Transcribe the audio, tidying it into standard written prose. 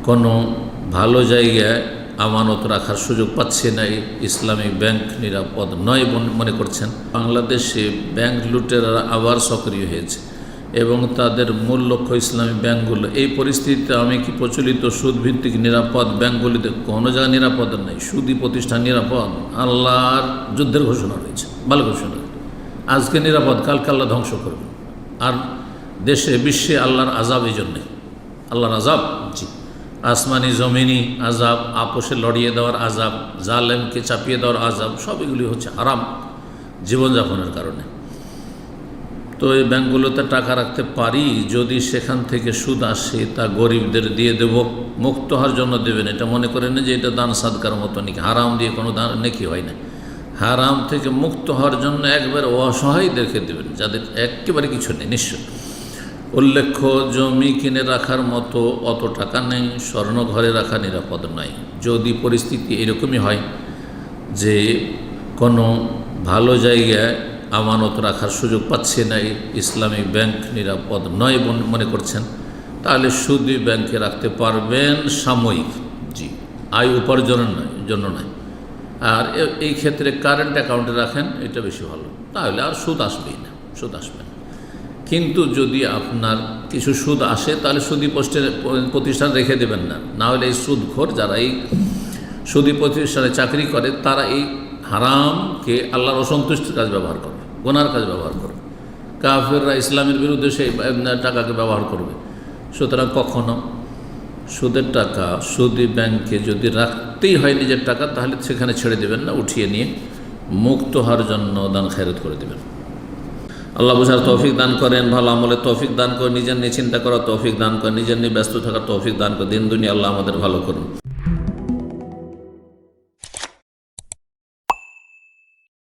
কোনো ভালো জায়গায় আমানত রাখার সুযোগ পাচ্ছে না, ইসলামী ব্যাংক নিরাপদ নয় মনে করছেন। বাংলাদেশে ব্যাংক লুটেরারা আবার সক্রিয় হয়েছে এবং তাদের মূল লক্ষ্য ইসলামী ব্যাংকগুলো। এই পরিস্থিতিতে আমি কি প্রচলিত সুদভিত্তিক নিরাপদ ব্যাংকগুলিতে কোনো জায়গায় নিরাপদ নেই, সুদী প্রতিষ্ঠান নিরাপদ? আল্লাহর যুদ্ধের ঘোষণা রয়েছে, ভালো ঘোষণা। আজকে নিরাপদ, কালকে আল্লাহ ধ্বংস করবে। আর দেশে বিশ্বে আল্লাহর আযাব এই জন্যে, আল্লাহর আযাব, জি, আসমানি জমিনি আযাব, আপোষে লড়িয়ে দেওয়ার আযাব, জালেমকে চাপিয়ে দেওয়ার আযাব, সব এগুলি হচ্ছে হারাম জীবনযাপনের কারণে। তো এই ব্যাংকগুলোতে টাকা রাখতে পারি, যদি সেখান থেকে সুদ আসে তা গরিবদের দিয়ে দেব, মুক্ত হওয়ার জন্য দেবেন। এটা মনে করেন না যে এটা দান সাদকার মতো নাকি, হারাম দিয়ে কোনো দান নেকি হয় না। হারাম থেকে মুক্ত হওয়ার জন্য একবার অসহায়দেরকে দেবেন, যাদের একেবারে কিছু নেই। নিশ্চয় উল্লেখ্য, জমি কিনে রাখার মতো অত টাকা নেই, স্বর্ণ ঘরে রাখা নিরাপদ নয়। যদি পরিস্থিতি এরকমই হয় যে কোনো ভালো জায়গায় আমানত রাখার সুযোগ পাচ্ছে না, ইসলামী ব্যাংক নিরাপদ নয় মনে করছেন, তাহলে সুদী ব্যাংকে রাখতে পারবেন সাময়িক, জি, আয় উপার্জনের জন্য নয়। আর এই ক্ষেত্রে কারেন্ট অ্যাকাউন্টে রাখেন, এটা বেশি ভালো, তাহলে আর সুদ আসবেই না, সুদ আসবে না। কিন্তু যদি আপনার কিছু সুদ আসে তাহলে সুদী প্রতিষ্ঠান রেখে দেবেন না, না হলে এই সুদখোর যারা এই সুদী প্রতিষ্ঠানে চাকরি করে তারা এই হারামকে আল্লাহর অসন্তুষ্টির কাজ ব্যবহার করবে, গুনার কাজ ব্যবহার করবে। কাফেররা ইসলামের বিরুদ্ধে সেই টাকাকে ব্যবহার করবে। সুতরাং কখনো সুদের টাকা সুদী ব্যাংকে যদি রাখতেই হয় নিজের টাকা, তাহলে সেখানে ছেড়ে দেবেন না, উঠিয়ে নিয়ে মুক্ত হওয়ার জন্য দান খেরাত করে দেবেন। আল্লাহ বুঝার তৌফিক দান করেন, ভালো আমলের তৌফিক দান করেন, নিজের নিয়ে চিন্তা করার তৌফিক দান করেন, নিজের নিয়ে ব্যস্ত থাকার তৌফিক দান করেন। দিন দুনিয়া আল্লাহ আমাদের ভালো করুন।